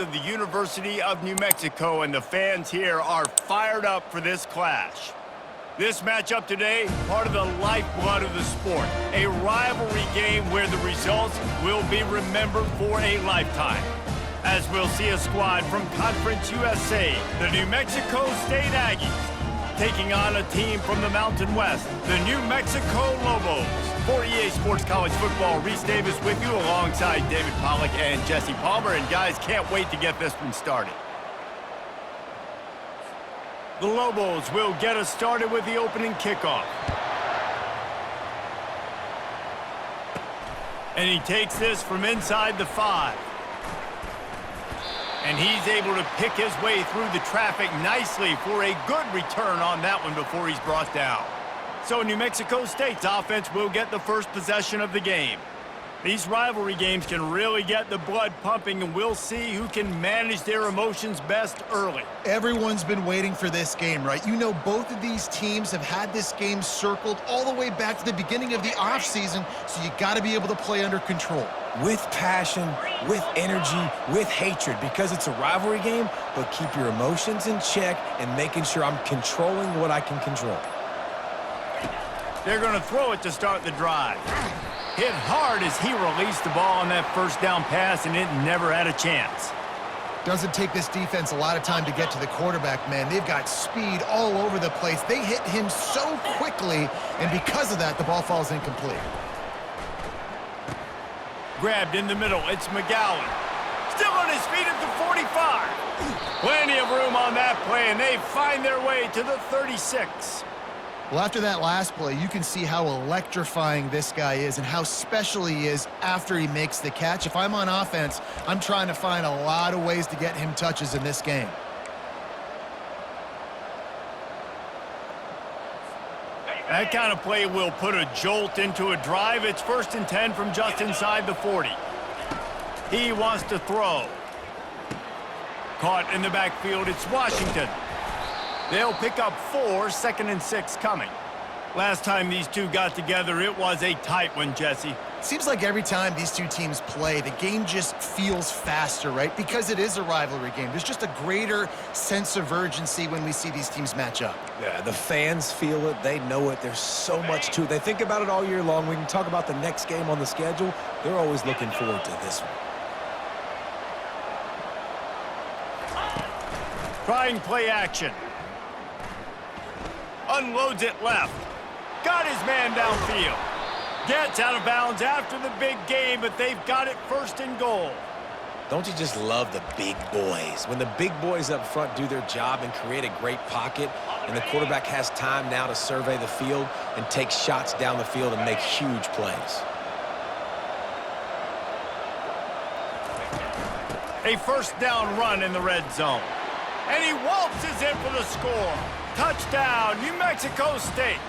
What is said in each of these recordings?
of the University of New Mexico, and the fans here are fired up for this clash. This matchup today, part of the lifeblood of the sport, a rivalry game where the results will be remembered for a lifetime. As we'll see a squad from Conference USA, the New Mexico State Aggies, taking on a team from the Mountain West, the New Mexico Lobos. For EA Sports College Football, Reese Davis with you alongside David Pollack and Jesse Palmer. And guys, can't wait to get this one started. The Lobos will get us started with the opening kickoff. And he takes this from inside the 5. And he's able to pick his way through the traffic nicely for a good return on that one before he's brought down. So New Mexico State's offense will get the first possession of the game. These rivalry games can really get the blood pumping, and we'll see who can manage their emotions best early. Everyone's been waiting for this game, right? You know, both of these teams have had this game circled all the way back to the beginning of the offseason, so you got to be able to play under control. With passion, with energy, with hatred, because it's a rivalry game, but keep your emotions in check and making sure I'm controlling what I can control. They're going to throw it to start the drive. Hit hard as he released the ball on that first down pass, and it never had a chance. Doesn't take this defense a lot of time to get to the quarterback, man. They've got speed all over the place. They hit him so quickly, and because of that, the ball falls incomplete. Grabbed in the middle, it's McGowan. Still on his feet at the 45. Plenty of room on that play, and they find their way to the 36. Well, after that last play, you can see how electrifying this guy is and how special he is after he makes the catch. If I'm on offense, I'm trying to find a lot of ways to get him touches in this game. That kind of play will put a jolt into a drive. It's 1st and 10 from just inside the 40. He wants to throw. Caught in the backfield, it's Washington. They'll pick up 4, 2nd and 6 coming. Last time these two got together, it was a tight one, Jesse. Seems like every time these two teams play, the game just feels faster, right? Because it is a rivalry game. There's just a greater sense of urgency when we see these teams match up. Yeah, the fans feel it. They know it. There's so much to it. They think about it all year long. We can talk about the next game on the schedule. They're always looking forward to this one. Trying play action. Unloads it left. Got his man downfield. Gets out of bounds after the big game, but they've got it 1st and goal. Don't you just love the big boys? When the big boys up front do their job and create a great pocket, and the quarterback has time now to survey the field and take shots down the field and make huge plays. A 1st down run in the red zone. And he waltzes in for the score. Touchdown, New Mexico State.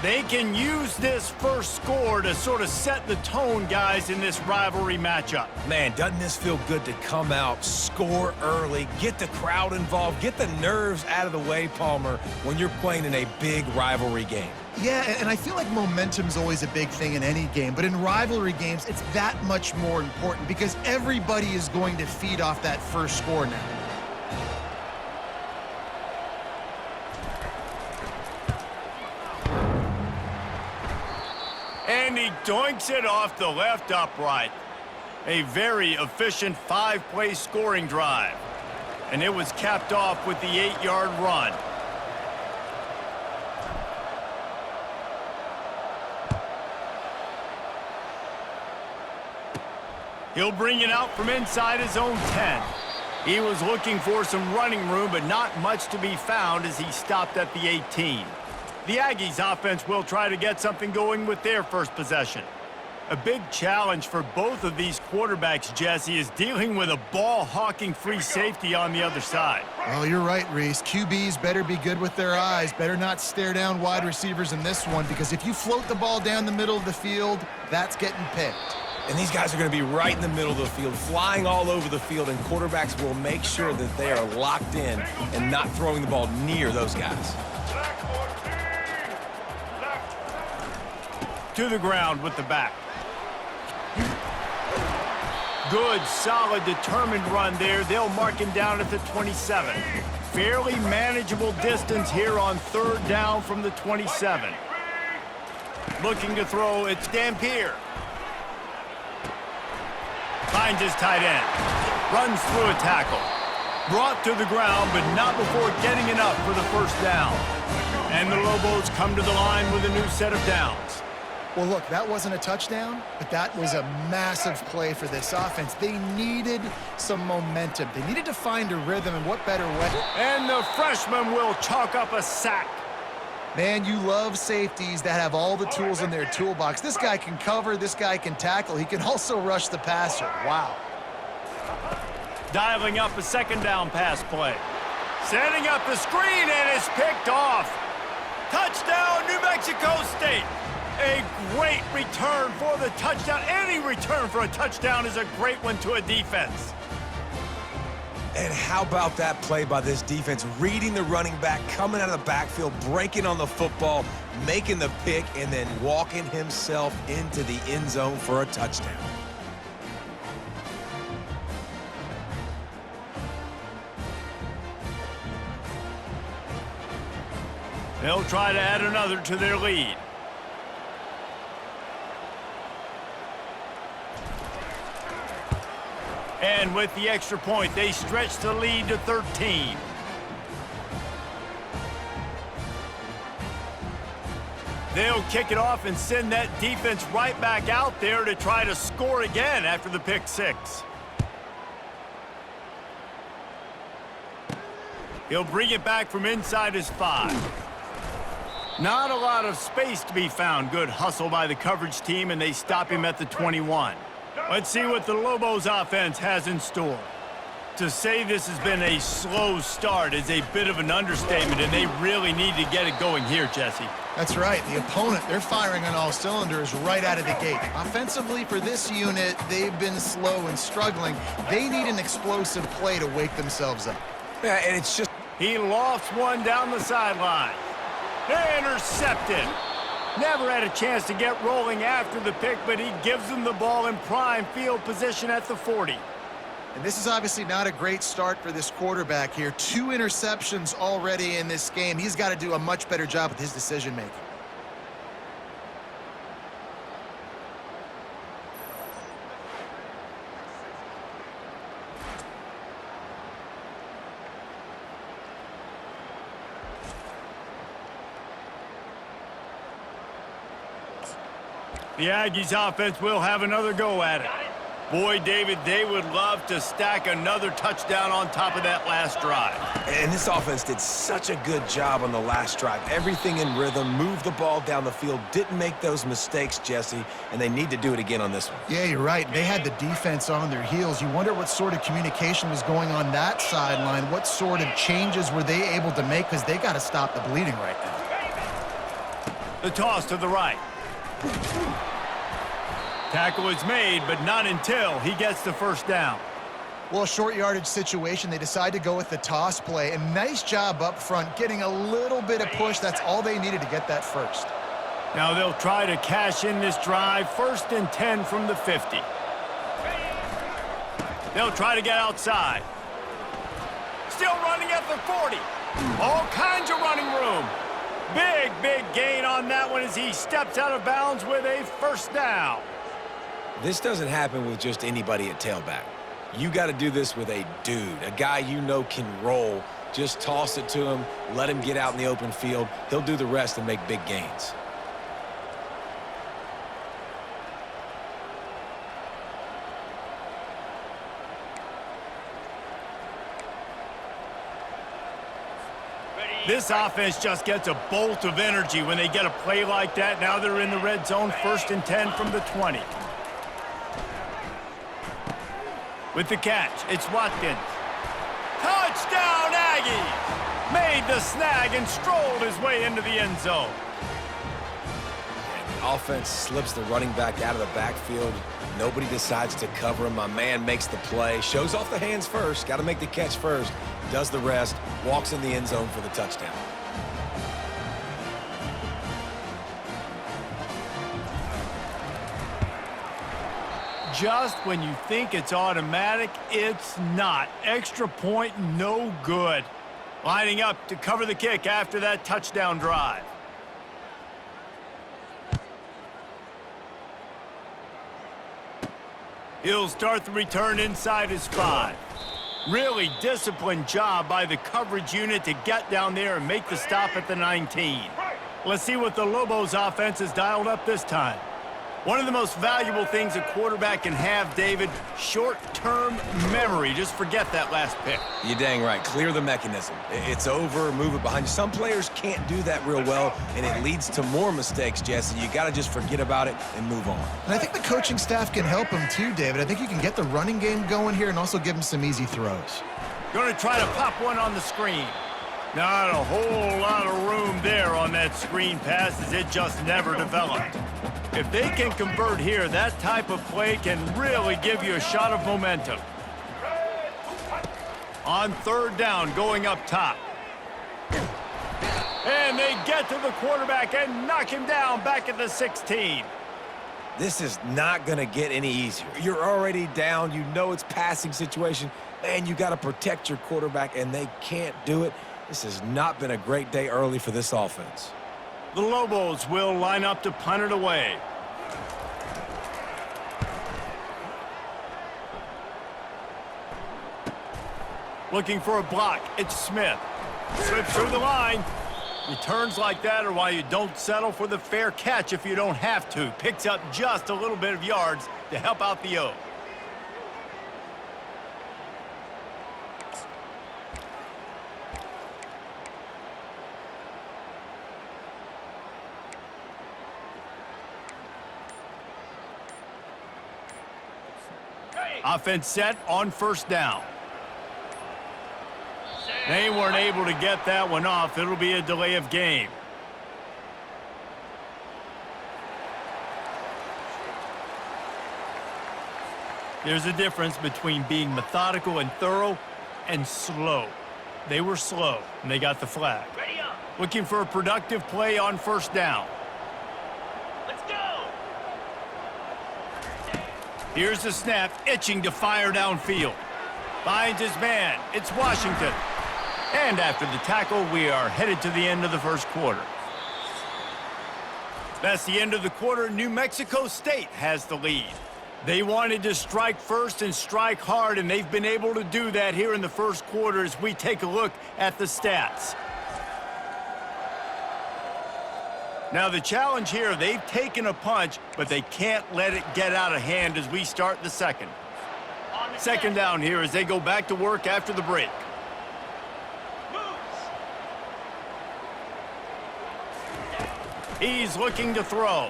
They can use this first score to sort of set the tone, guys, in this rivalry matchup. Man, doesn't this feel good to come out, score early, get the crowd involved, get the nerves out of the way, Palmer, when you're playing in a big rivalry game? Yeah, and I feel like momentum's always a big thing in any game, but in rivalry games, it's that much more important because everybody is going to feed off that first score now. And he doinks it off the left upright. A very efficient 5-play scoring drive. And it was capped off with the 8-yard run. He'll bring it out from inside his own 10. He was looking for some running room, but not much to be found as he stopped at the 18. The Aggies offense will try to get something going with their first possession. A big challenge for both of these quarterbacks, Jesse, is dealing with a ball-hawking free safety on the other side. Well, you're right, Reese. QBs better be good with their eyes. Better not stare down wide receivers in this one, because if you float the ball down the middle of the field, that's getting picked. And these guys are going to be right in the middle of the field, flying all over the field, and quarterbacks will make sure that they are locked in and not throwing the ball near those guys. To the ground with the back. Good, solid, determined run there. They'll mark him down at the 27. Fairly manageable distance here on 3rd down from the 27. Looking to throw, it's Dampier. Finds his tight end. Runs through a tackle. Brought to the ground, but not before getting enough for the 1st down. And the Lobos come to the line with a new set of downs. Well, look, that wasn't a touchdown, but that was a massive play for this offense. They needed some momentum. They needed to find a rhythm, and what better way? And the freshman will chalk up a sack. Man, you love safeties that have all the tools in their toolbox. This guy can cover, this guy can tackle. He can also rush the passer. Wow. Dialing up a 2nd down pass play. Setting up the screen, and it's picked off. Touchdown, New Mexico State. A great return for the touchdown. Any return for a touchdown is a great one to a defense. And how about that play by this defense? Reading the running back, coming out of the backfield, breaking on the football, making the pick, and then walking himself into the end zone for a touchdown. They'll try to add another to their lead. And with the extra point, they stretch the lead to 13. They'll kick it off and send that defense right back out there to try to score again after the pick 6. He'll bring it back from inside his 5. Not a lot of space to be found. Good hustle by the coverage team, and they stop him at the 21. Let's see what the Lobos offense has in store. To say this has been a slow start is a bit of an understatement, and they really need to get it going here, Jesse. That's right. The opponent, they're firing on all cylinders right out of the gate. Offensively, for this unit, they've been slow and struggling. They need an explosive play to wake themselves up. Yeah, and it's just... He lofts one down the sideline. Intercepted. Never had a chance to get rolling after the pick, but he gives them the ball in prime field position at the 40. And this is obviously not a great start for this quarterback here. 2 interceptions already in this game. He's got to do a much better job with his decision-making. The Aggies offense will have another go at it. Boy, David, they would love to stack another touchdown on top of that last drive. And this offense did such a good job on the last drive. Everything in rhythm, moved the ball down the field, didn't make those mistakes, Jesse, and they need to do it again on this one. Yeah, you're right. They had the defense on their heels. You wonder what sort of communication was going on that sideline. What sort of changes were they able to make, because they got to stop the bleeding right now. The toss to the right. Tackle is made, but not until he gets the 1st down. Well, a short yardage situation, they decide to go with the toss play. And nice job up front, getting a little bit of push. That's all they needed to get that 1st. Now they'll try to cash in this drive. 1st and 10 from the 50. They'll try to get outside. Still running at the 40. All kinds of running room. Big gain on that one as he steps out of bounds with a 1st down. This doesn't happen with just anybody at tailback. You got to do this with a dude, a guy you know can roll. Just toss it to him, let him get out in the open field. He'll do the rest and make big gains. This offense just gets a bolt of energy when they get a play like that. Now they're in the red zone, 1st and 10 from the 20. With the catch, it's Watkins. Touchdown, Aggies! Made the snag and strolled his way into the end zone. The offense slips the running back out of the backfield. Nobody decides to cover him. My man makes the play. Shows off the hands first. Got to make the catch first. Does the rest. Walks in the end zone for the touchdown. just when you think it's automatic, it's not. Extra point, no good. Lining up to cover the kick after that touchdown drive. He'll start the return inside his 5. Really disciplined job by the coverage unit to get down there and make the stop at the 19. Let's see what the Lobos offense has dialed up this time. One of the most valuable things a quarterback can have, David, short-term memory. Just forget that last pick. You're dang right. Clear the mechanism. It's over, move it behind you. Some players can't do that real well, and it leads to more mistakes, Jesse. You got to just forget about it and move on. And I think the coaching staff can help him too, David. I think you can get the running game going here and also give him some easy throws. Going to try to pop one on the screen. Not a whole lot of room there on that screen pass as it just never developed. If they can convert here, that type of play can really give you a shot of momentum. On 3rd down, going up top. And they get to the quarterback and knock him down back at the 16. This is not going to get any easier. You're already down. You know it's passing situation, and you got to protect your quarterback, and they can't do it. This has not been a great day early for this offense. The Lobos will line up to punt it away. Looking for a block. It's Smith. Slips through the line. Returns like that are why you don't settle for the fair catch if you don't have to. Picks up just a little bit of yards to help out the O. Offense set on 1st down. They weren't able to get that one off. It'll be a delay of game. There's a difference between being methodical and thorough and slow. They were slow, and they got the flag. Looking for a productive play on 1st down. Here's the snap, itching to fire downfield. Finds his man. It's Washington. And after the tackle, we are headed to the end of the 1st quarter. That's the end of the quarter. New Mexico State has the lead. They wanted to strike first and strike hard, and they've been able to do that here in the 1st quarter as we take a look at the stats. Now, the challenge here, they've taken a punch, but they can't let it get out of hand as we start the 2nd. 2nd down here as they go back to work after the break. He's looking to throw.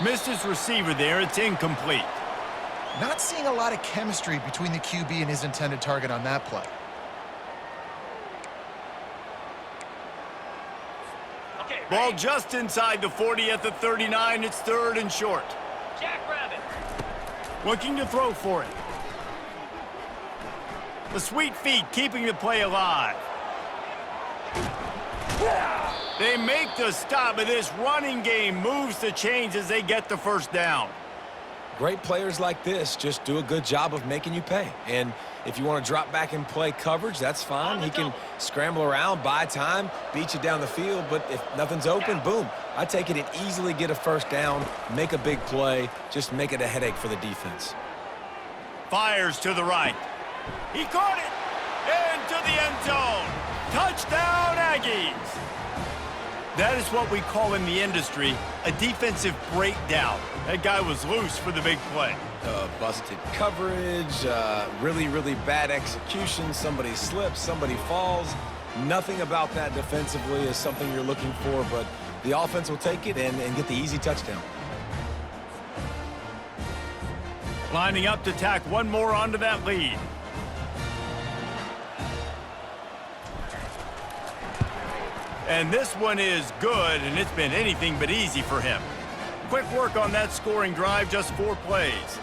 Missed his receiver there. It's incomplete. Not seeing a lot of chemistry between the QB and his intended target on that play. Ball just inside the 40 at the 39. It's 3rd and short. Jackrabbit. Looking to throw for it. The sweet feet keeping the play alive. They make the stop, but this running game moves the chains as they get the 1st down. Great players like this just do a good job of making you pay. And if you want to drop back and play coverage, that's fine. He can scramble around, buy time, beat you down the field. But if nothing's open, boom. I take it and easily get a 1st down, make a big play, just make it a headache for the defense. Fires to the right. He caught it. Into the end zone. Touchdown, Aggies. That is what we call in the industry a defensive breakdown. That guy was loose for the big play. Busted coverage, really, really bad execution. Somebody slips, somebody falls. Nothing about that defensively is something you're looking for, but the offense will take it and get the easy touchdown. Lining up to tack one more onto that lead. And this one is good, and it's been anything but easy for him. Quick work on that scoring drive, just 4 plays.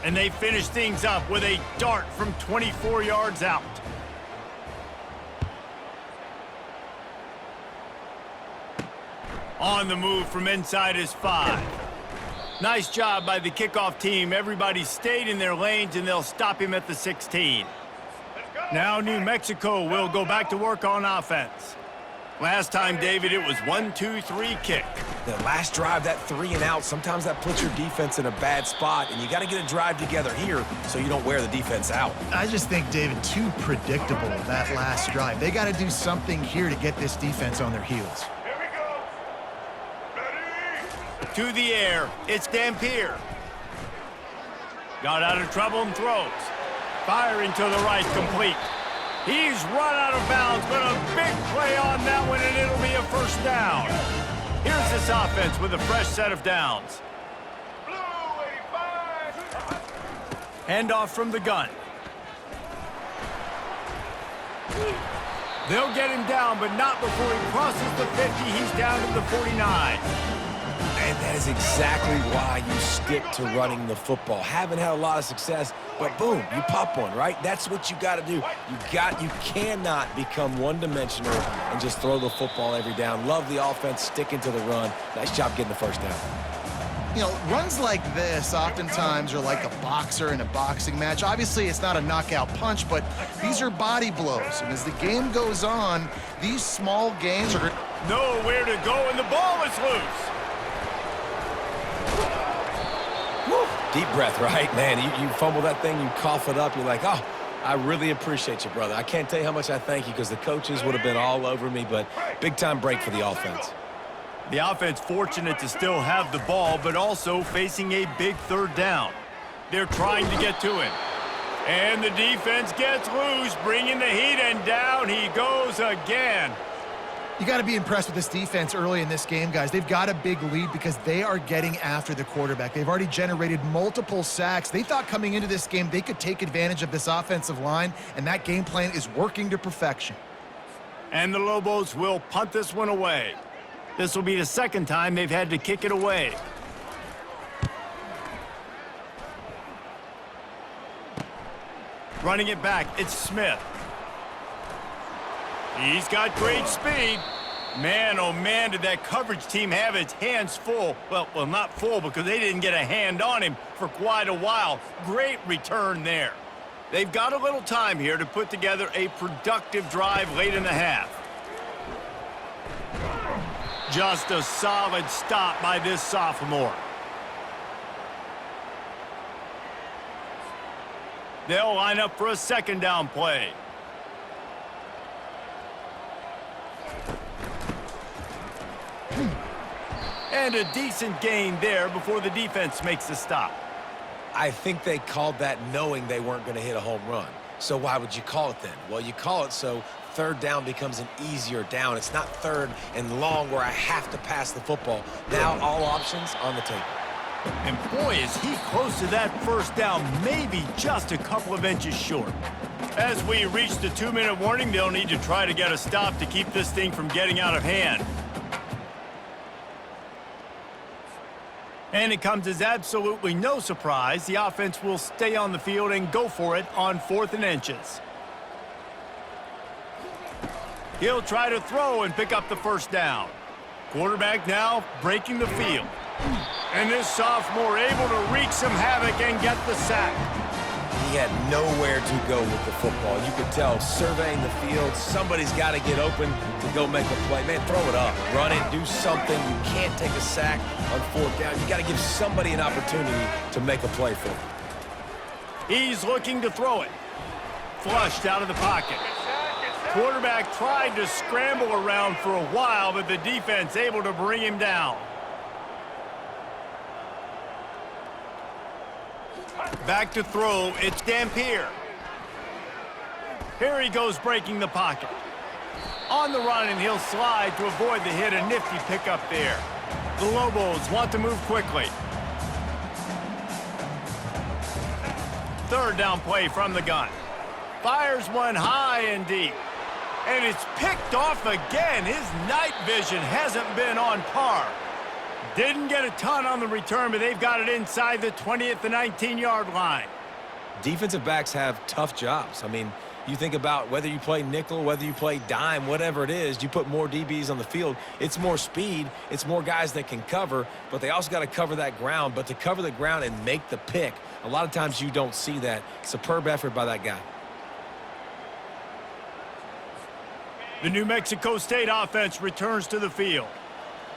And they finish things up with a dart from 24 yards out. On the move from inside his 5. Nice job by the kickoff team. Everybody stayed in their lanes, and they'll stop him at the 16. Now New Mexico will go back to work on offense. Last time, David, it was 1-2-3 kick. The last drive, that 3 and out, sometimes that puts your defense in a bad spot, and you got to get a drive together here so you don't wear the defense out. I just think, David, too predictable, that last drive. They got to do something here to get this defense on their heels. Here we go. Ready? To the air, it's Dampier. Got out of trouble and throws. Firing to the right, complete. He's run out of bounds, but a big play on that one, and it'll be a first down. Here's this offense with a fresh set of downs. Handoff from the gun. They'll get him down, but not before he crosses the 50. He's down to the 49. And that is exactly why you stick to running the football. Haven't had a lot of success, but boom, you pop one, right? That's what you got to do. You cannot become one-dimensional and just throw the football every down. Love the offense, sticking to the run. Nice job getting the first down. You know, runs like this oftentimes are like a boxer in a boxing match. Obviously, it's not a knockout punch, but these are body blows. And as the game goes on, these small gains are... Nowhere to go, and the ball is loose. Woo. Deep breath, right? Man, you fumble that thing, you cough it up, you're like, oh, I really appreciate you, brother. I can't tell you how much I thank you because the coaches would have been all over me, but big-time break for the offense. The offense fortunate to still have the ball, but also facing a big third down. They're trying to get to him. And the defense gets loose, bringing the heat, and down he goes again. You got to be impressed with this defense early in this game, guys. They've got a big lead because they are getting after the quarterback. They've already generated multiple sacks. They thought coming into this game they could take advantage of this offensive line, and that game plan is working to perfection. And the Lobos will punt this one away. This will be the second time they've had to kick it away. Running it back, it's Smith. He's got great speed. Man, oh man, did that coverage team have its hands full. Well, not full because they didn't get a hand on him for quite a while. Great return there. They've got a little time here to put together a productive drive late in the half. Just a solid stop by this sophomore. They'll line up for a second down play. And a decent gain there before the defense makes the stop. I think they called that knowing they weren't going to hit a home run. So why would you call it then? Well, you call it so third down becomes an easier down. It's not third and long where I have to pass the football. Now all options on the table. And boy, is he close to that first down, maybe just a couple of inches short. As we reach the 2-minute warning, they'll need to try to get a stop to keep this thing from getting out of hand. And it comes as absolutely no surprise. The offense will stay on the field and go for it on 4th and inches. He'll try to throw and pick up the first down. Quarterback now breaking the field. And this sophomore able to wreak some havoc and get the sack. He had nowhere to go with the football. You could tell, surveying the field, somebody's got to get open to go make a play. Man, throw it up, run it, do something. You can't take a sack on 4th down. You got to give somebody an opportunity to make a play for him. He's looking to throw it. Flushed out of the pocket. Quarterback tried to scramble around for a while, but the defense able to bring him down. Back to throw, it's Dampier. Here he goes breaking the pocket. On the run, and he'll slide to avoid the hit. A nifty pickup there. The Lobos want to move quickly. Third down play from the gun. Fires one high and deep. And it's picked off again. His night vision hasn't been on par. Didn't get a ton on the return, but they've got it inside the 20 at the 19-yard line. Defensive backs have tough jobs. I mean, You think about whether you play nickel, whether you play dime, whatever it is, you put more DBs on the field. It's more speed. It's more guys that can cover, but they also got to cover that ground. But to cover the ground and make the pick, a lot of times you don't see that. Superb effort by that guy. The New Mexico State offense returns to the field.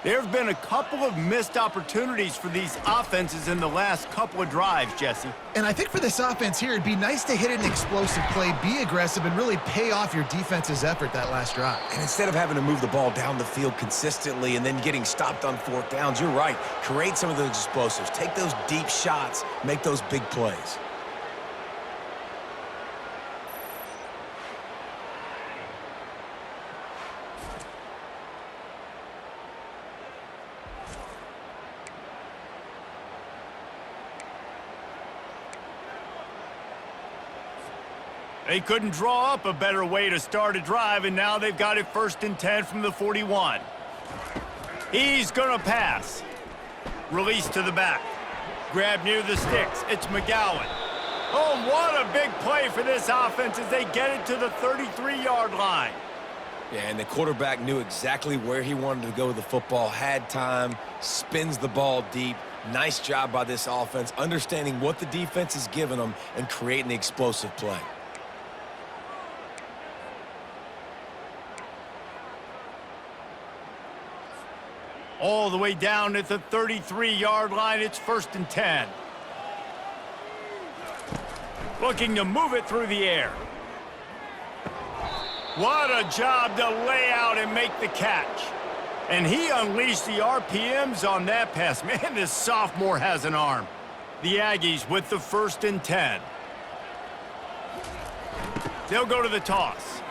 There have been a couple of missed opportunities for these offenses in the last couple of drives, Jesse. And I think for this offense here, it'd be nice to hit an explosive play, be aggressive, and really pay off your defense's effort that last drive. And instead of having to move the ball down the field consistently and then getting stopped on fourth downs, you're right. Create some of those explosives. Take those deep shots. Make those big plays. They couldn't draw up a better way to start a drive, and now they've got it 1st and 10 from the 41. He's gonna pass. Release to the back. Grab near the sticks. It's McGowan. Oh, what a big play for this offense as they get it to the 33-yard line. Yeah, and the quarterback knew exactly where he wanted to go with the football, had time, spins the ball deep. Nice job by this offense, understanding what the defense is giving them and creating the explosive play. All the way down at the 33-yard line, it's 1st and 10. Looking to move it through the air. What a job to lay out and make the catch. And he unleashed the RPMs on that pass. Man, this sophomore has an arm. The Aggies with the 1st and 10. They'll go to the toss.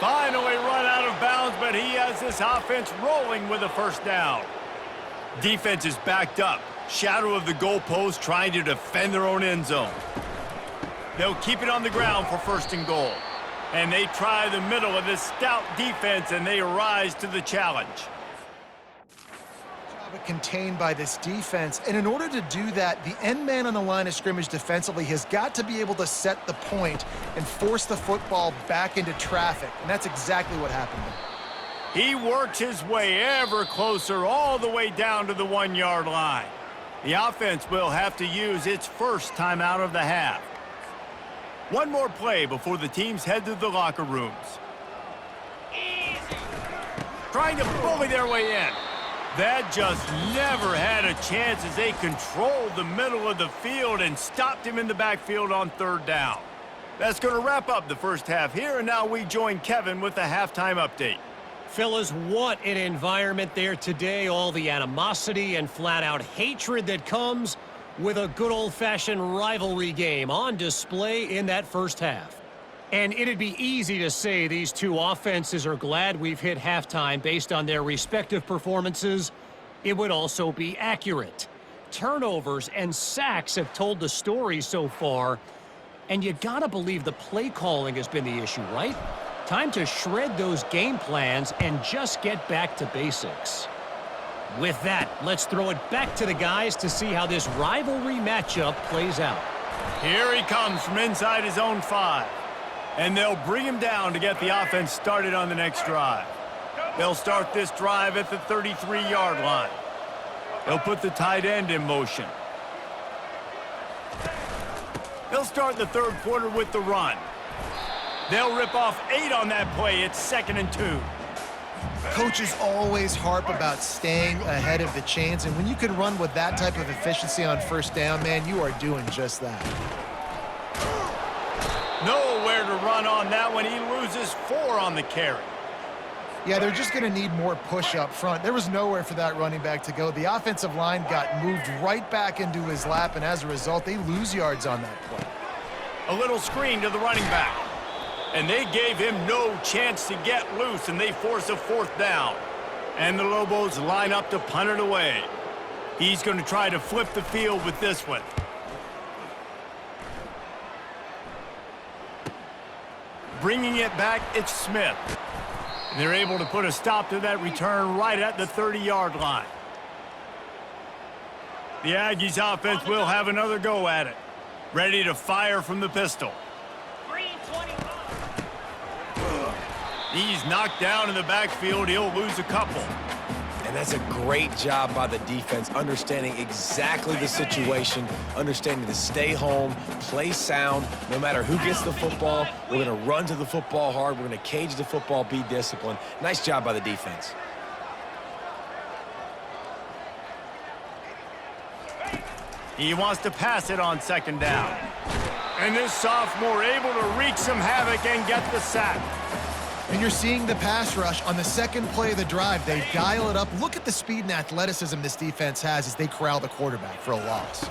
Finally run out of bounds, but he has this offense rolling with a 1st down. Defense is backed up. Shadow of the goalpost trying to defend their own end zone. They'll keep it on the ground for 1st and goal. And they try the middle of this stout defense, and they rise to the challenge. Contained by this defense, and in order to do that, the end man on the line of scrimmage defensively has got to be able to set the point and force the football back into traffic, and that's exactly what happened there. He works his way ever closer all the way down to the 1-yard line. The offense will have to use its first timeout of the half. One more play before the teams head to the locker rooms. Trying to bully their way in. That just never had a chance as they controlled the middle of the field and stopped him in the backfield on 3rd down. That's going to wrap up the first half here, and now we join Kevin with the halftime update. Fellas, what an environment there today. All the animosity and flat-out hatred that comes with a good old-fashioned rivalry game on display in that first half. And it'd be easy to say these two offenses are glad we've hit halftime based on their respective performances. It would also be accurate. Turnovers and sacks have told the story so far, and you gotta believe the play calling has been the issue, right? Time to shred those game plans and just get back to basics. With that, let's throw it back to the guys to see how this rivalry matchup plays out. Here he comes from inside his own 5. And they'll bring him down to get the offense started on the next drive. They'll start this drive at the 33-yard line. They'll put the tight end in motion. They'll start the 3rd quarter with the run. They'll rip off 8 on that play. It's 2nd and 2. Coaches always harp about staying ahead of the chains, and when you can run with that type of efficiency on 1st down, man, you are doing just that. Nowhere to run on that one. He loses 4 on the carry. Yeah, they're just going to need more push up front. There was nowhere for that running back to go. The offensive line got moved right back into his lap, and as a result, they lose yards on that play. A little screen to the running back. And they gave him no chance to get loose, and they force a 4th down. And the Lobos line up to punt it away. He's going to try to flip the field with this one. Bringing it back, it's Smith. And they're able to put a stop to that return right at the 30-yard line. The Aggies offense will have another go at it. Ready to fire from the pistol. He's knocked down in the backfield. He'll lose a couple. And that's a great job by the defense, understanding exactly the situation, understanding to stay home, play sound. No matter who gets the football, we're going to run to the football hard. We're going to cage the football, be disciplined. Nice job by the defense. He wants to pass it on second down. And this sophomore able to wreak some havoc and get the sack. And you're seeing the pass rush on the second play of the drive. They dial it up. Look at the speed and athleticism this defense has as they corral the quarterback for a loss.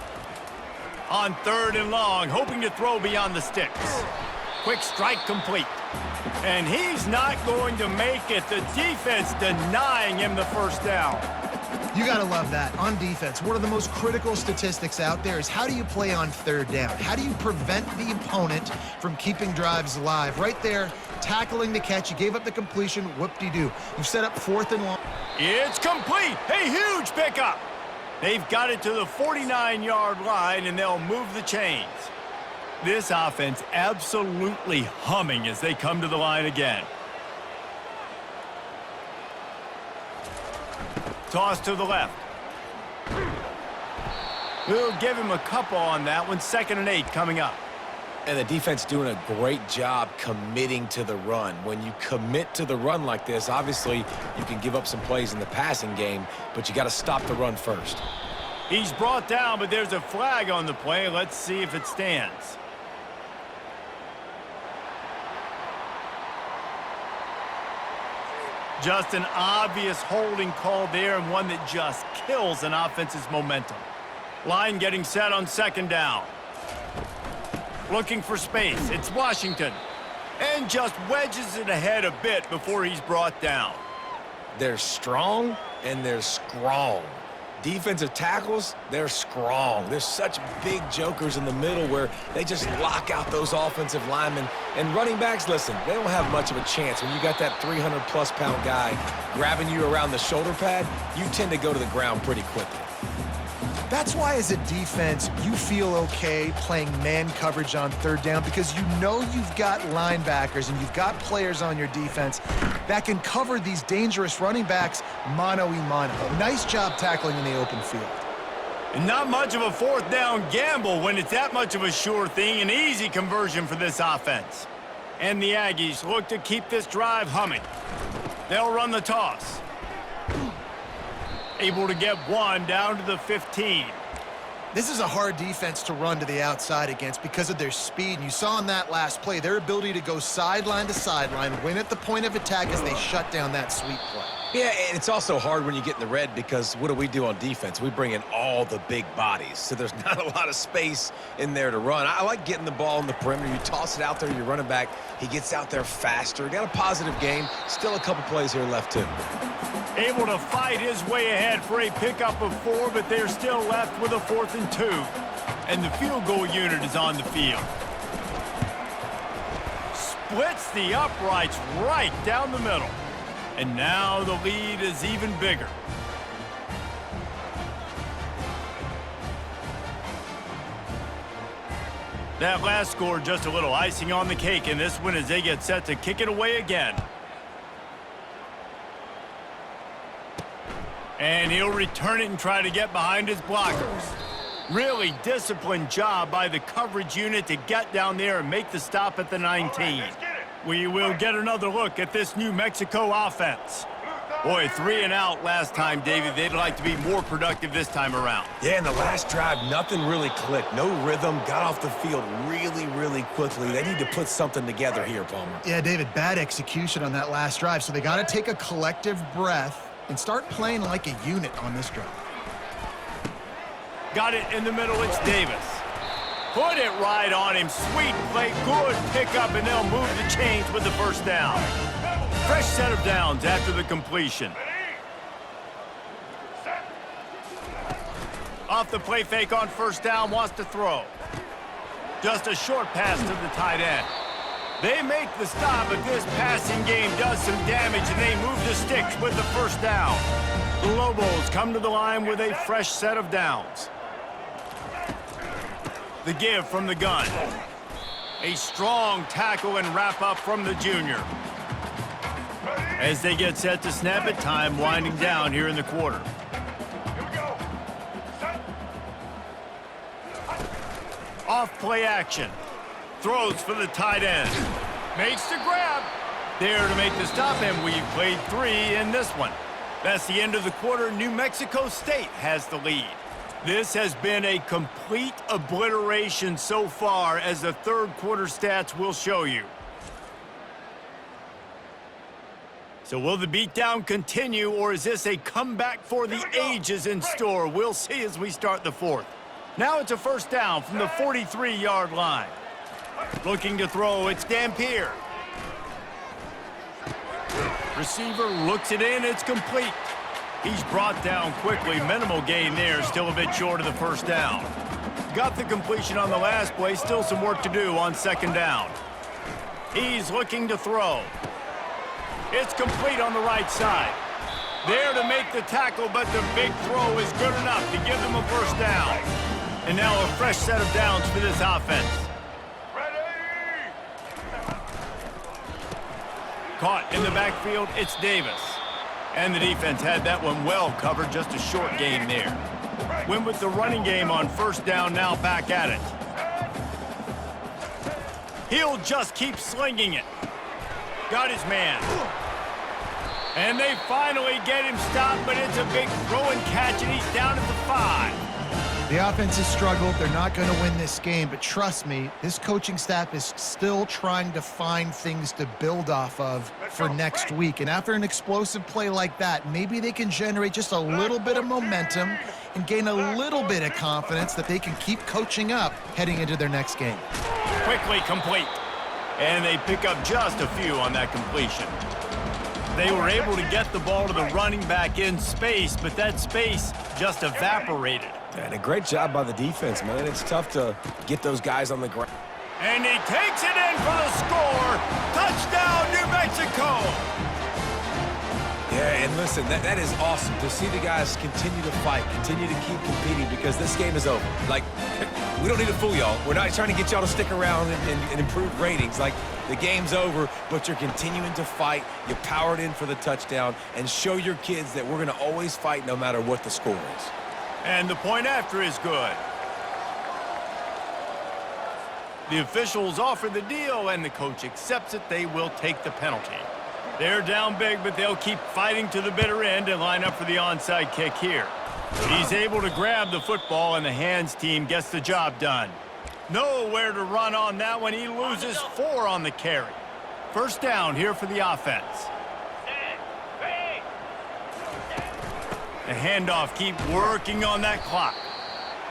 On 3rd and long, hoping to throw beyond the sticks. Quick strike complete. And he's not going to make it. The defense denying him the first down. You got to love that. On defense, one of the most critical statistics out there is how do you play on 3rd down? How do you prevent the opponent from keeping drives alive? Right there, tackling the catch. You gave up the completion. Whoop-de-doo. You've set up 4th and long. It's complete. A huge pickup. They've got it to the 49-yard line, and they'll move the chains. This offense absolutely humming as they come to the line again. Toss to the left. We'll give him a couple on that one. 2nd and 8 coming up. And the defense doing a great job committing to the run. When you commit to the run like this, obviously you can give up some plays in the passing game, but you got to stop the run first. He's brought down, but there's a flag on the play. Let's see if it stands. Just an obvious holding call there, and one that just kills an offense's momentum. Line getting set on 2nd down. Looking for space. It's Washington. And just wedges it ahead a bit before he's brought down. They're strong and they're strong. Defensive tackles, they're strong. There's such big jokers in the middle where they just lock out those offensive linemen. And running backs, listen, they don't have much of a chance. When you got that 300-plus pound guy grabbing you around the shoulder pad, you tend to go to the ground pretty quickly. That's why as a defense, you feel okay playing man coverage on 3rd down because you know you've got linebackers and you've got players on your defense that can cover these dangerous running backs mano-a-mano. Nice job tackling in the open field. And not much of a 4th down gamble when it's that much of a sure thing. An easy conversion for this offense. And the Aggies look to keep this drive humming. They'll run the toss. Able to get one down to the 15. This is a hard defense to run to the outside against because of their speed. And you saw in that last play, their ability to go sideline to sideline, win at the point of attack as they shut down that sweep play. Yeah, and it's also hard when you get in the red because what do we do on defense? We bring in all the big bodies, so there's not a lot of space in there to run. I like getting the ball in the perimeter. You toss it out there, you're running back. He gets out there faster. Got a positive game. Still a couple plays here left, too. Able to fight his way ahead for a pickup of 4, but they're still left with a 4th and 2. And the field goal unit is on the field. Splits the uprights right down the middle. And now the lead is even bigger. That last score just a little icing on the cake in this one as they get set to kick it away again. And he'll return it and try to get behind his blockers. Really disciplined job by the coverage unit to get down there and make the stop at the 19. We will get another look at this New Mexico offense. Boy, 3 and out last time, David. They'd like to be more productive this time around. Yeah, in the last drive, nothing really clicked. No rhythm, got off the field really quickly. They need to put something together here, Palmer. Yeah, David, bad execution on that last drive. So they got to take a collective breath and start playing like a unit on this drive. Got it in the middle. It's Davis. Put it right on him. Sweet play. Good pickup, and they'll move the chains with the first down. Fresh set of downs after the completion. Off the play fake on first down. Wants to throw. Just a short pass to the tight end. They make the stop, but this passing game does some damage, and they move the sticks with the first down. The Lobos come to the line with a fresh set of downs. The give from the gun. A strong tackle and wrap up from the junior. As they get set to snap it, time winding down here in the quarter. Off play action. Throws for the tight end. Makes the grab. There to make the stop, and we've played 3 in this one. That's the end of the quarter. New Mexico State has the lead. This has been a complete obliteration so far, as the third quarter stats will show you. So will the beatdown continue, or is this a comeback for the ages in store? We'll see as we start the fourth. Now it's a first down from the 43-yard line. Looking to throw, it's Dampier. Receiver looks it in, it's complete. He's brought down quickly. Minimal gain there, still a bit short of the first down. Got the completion on the last play, still some work to do on second down. He's looking to throw. It's complete on the right side. There to make the tackle, but the big throw is good enough to give them a first down. And now a fresh set of downs for this offense. Caught in the backfield, it's Davis. And the defense had that one well covered, just a short gain there. Went with the running game on first down, now back at it. He'll just keep slinging it. Got his man. And they finally get him stopped, but it's a big throw and catch, and he's down at the 5. The offense has struggled. They're not going to win this game, but trust me, this coaching staff is still trying to find things to build off of for next week. And after an explosive play like that, maybe they can generate just a little bit of momentum and gain a little bit of confidence that they can keep coaching up heading into their next game. Quickly complete. And they pick up just a few on that completion. They were able to get the ball to the running back in space, but that space just evaporated. And a great job by the defense, man. It's tough to get those guys on the ground. And he takes it in for the score. Touchdown, New Mexico. Yeah, and listen, that is awesome to see the guys continue to fight, continue to keep competing, because this game is over. Like, we don't need to fool y'all. We're not trying to get y'all to stick around and improve ratings. Like, the game's over, but you're continuing to fight. You powered in for the touchdown, and show your kids that we're going to always fight no matter what the score is. And the point after is good. The officials offer the deal, and the coach accepts it. They will take the penalty. They're down big, but they'll keep fighting to the bitter end and line up for the onside kick here. He's able to grab the football, and the hands team gets the job done. Nowhere to run on that one. He loses 4 on the carry. First down here for the offense. The handoff, keep working on that clock.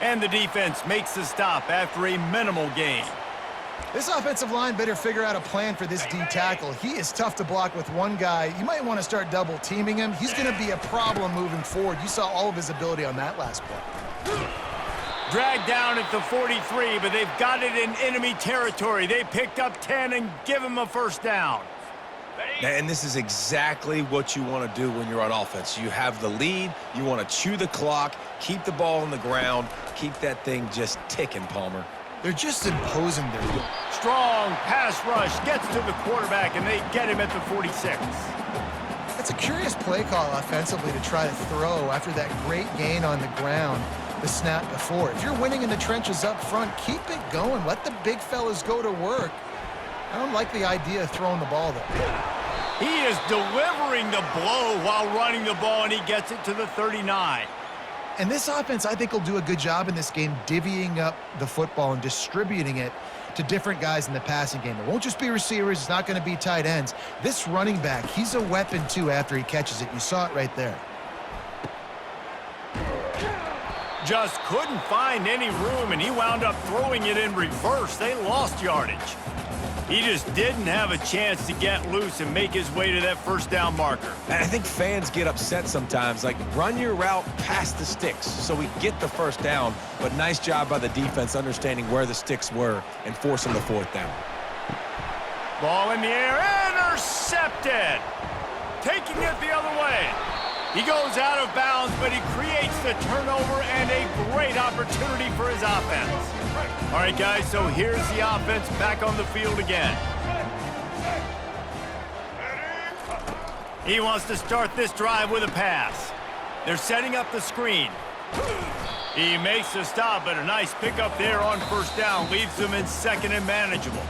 And the defense makes the stop after a minimal gain. This offensive line better figure out a plan for this D tackle. He is tough to block with one guy. You might want to start double teaming him. He's going to be a problem moving forward. You saw all of his ability on that last play. Dragged down at the 43, but they've got it in enemy territory. They picked up 10 and give him a first down. And this is exactly what you want to do when you're on offense. You have the lead, you want to chew the clock, keep the ball on the ground, keep that thing just ticking, Palmer. They're just imposing their will. Strong pass rush, gets to the quarterback, and they get him at the 46. It's a curious play call offensively to try to throw after that great gain on the ground the snap before. If you're winning in the trenches up front, keep it going. Let the big fellas go to work. I don't like the idea of throwing the ball, though. He is delivering the blow while running the ball, and he gets it to the 39. And this offense, I think, will do a good job in this game divvying up the football and distributing it to different guys in the passing game. It won't just be receivers. It's not going to be tight ends. This running back, he's a weapon, too, after he catches it. You saw it right there. Just couldn't find any room, and he wound up throwing it in reverse. They lost yardage. He just didn't have a chance to get loose and make his way to that first down marker. And I think fans get upset sometimes. Like, run your route past the sticks so we get the first down. But nice job by the defense understanding where the sticks were and forcing the fourth down. Ball in the air, intercepted. Taking it the other way. He goes out of bounds, but he creates the turnover and a great opportunity for his offense. All right, guys, so here's the offense back on the field again. He wants to start this drive with a pass. They're setting up the screen. He makes the stop, but a nice pickup there on first down leaves them in second and manageable.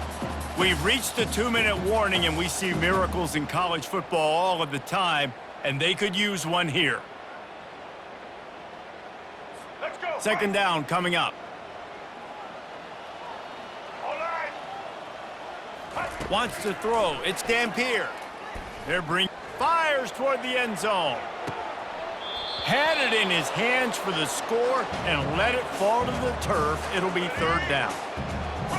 We've reached the 2-minute warning, and we see miracles in college football all of the time, and they could use one here. Let's go. Second down coming up. All right. Wants to throw. It's Dampier. They're bringing fires toward the end zone. Had it in his hands for the score and let it fall to the turf. It'll be third down.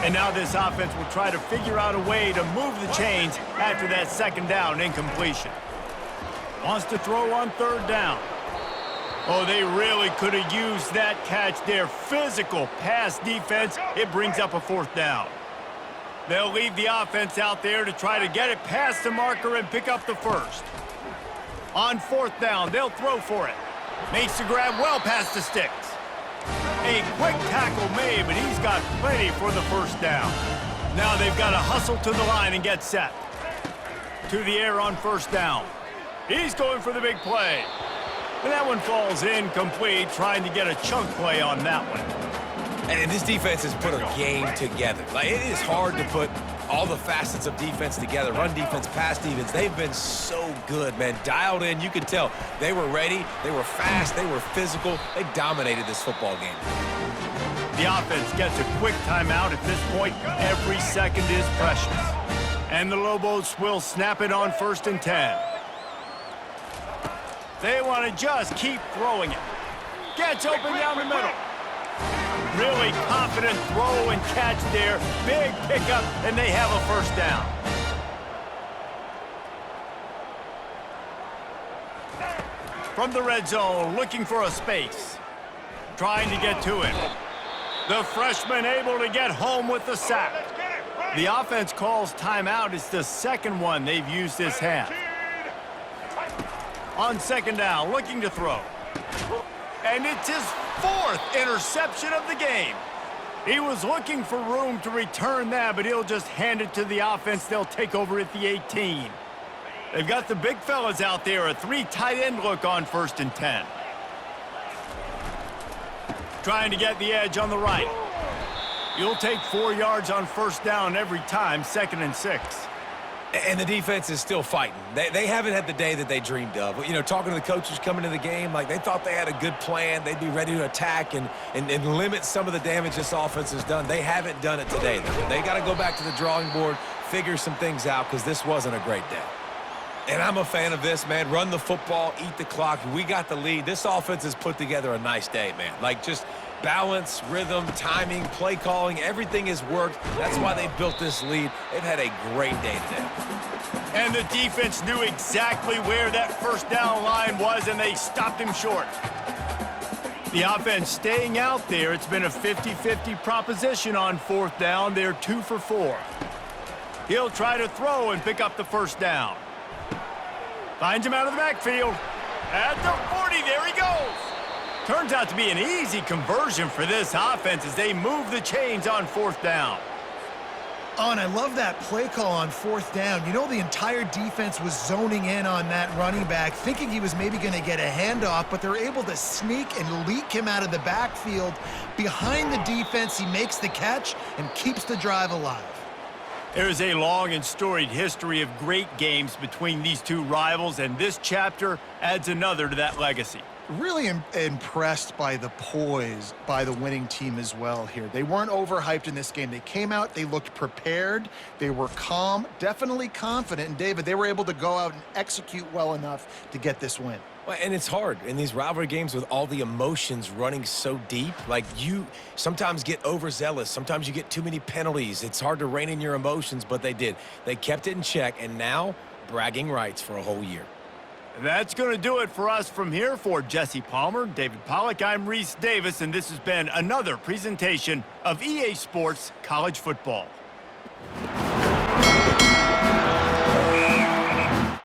And now this offense will try to figure out a way to move the chains after that second down incompletion. Wants to throw on third down. Oh, they really could have used that catch there. Physical pass defense. It brings up a fourth down. They'll leave the offense out there to try to get it past the marker and pick up the first. On fourth down, they'll throw for it. Makes the grab well past the sticks. A quick tackle made, but he's got plenty for the first down. Now they've got to hustle to the line and get set. To the air on first down. He's going for the big play. And that one falls incomplete, trying to get a chunk play on that one. And this defense has put a game together. Like, it is hard to put all the facets of defense together. Run defense, pass defense. They've been so good, man. Dialed in. You could tell they were ready. They were fast. They were physical. They dominated this football game. The offense gets a quick timeout. At this point, every second is precious. And the Lobos will snap it on 1st and 10. They want to just keep throwing it. Gets open down the middle. Really confident throw and catch there. Big pickup, and they have a first down. From the red zone, looking for a space. Trying to get to it. The freshman able to get home with the sack. The offense calls timeout. It's the second one they've used this half. On second down, looking to throw. And it's his 4th interception of the game. He was looking for room to return that, but he'll just hand it to the offense. They'll take over at the 18. They've got the big fellas out there, a 3 tight end look on 1st and 10. Trying to get the edge on the right. You'll take 4 yards on first down every time, 2nd and 6. And the defense is still fighting. They haven't had the day that they dreamed of. You know, talking to the coaches coming to the game, like they thought they had a good plan. They'd be ready to attack and limit some of the damage this offense has done. They haven't done it today. They got to go back to the drawing board, figure some things out, because this wasn't a great day. And I'm a fan of this, man. Run the football, eat the clock. We got the lead. This offense has put together a nice day, man. Like, just balance, rhythm, timing, play calling, everything has worked. That's why they built this lead. They've had a great day today. And the defense knew exactly where that first down line was, and they stopped him short. The offense staying out there. It's been a 50-50 proposition on 4th down. They're 2 for 4. He'll try to throw and pick up the first down. Finds him out of the backfield. At the 40, there he goes. Turns out to be an easy conversion for this offense as they move the chains on 4th down. Oh, and I love that play call on 4th down. You know, the entire defense was zoning in on that running back, thinking he was maybe going to get a handoff, but they're able to sneak and leak him out of the backfield. Behind the defense, he makes the catch and keeps the drive alive. There's a long and storied history of great games between these two rivals, and this chapter adds another to that legacy. Really impressed by the poise by the winning team as well here. They weren't overhyped in this game. They came out, they looked prepared, they were calm, definitely confident, and David, they were able to go out and execute well enough to get this win. Well, and it's hard in these rivalry games with all the emotions running so deep. Like, you sometimes get overzealous. Sometimes you get too many penalties. It's hard to rein in your emotions, but they did. They kept it in check, and now bragging rights for a whole year. That's going to do it for us from here. For Jesse Palmer, David Pollack, I'm Reese Davis, and this has been another presentation of EA Sports College Football.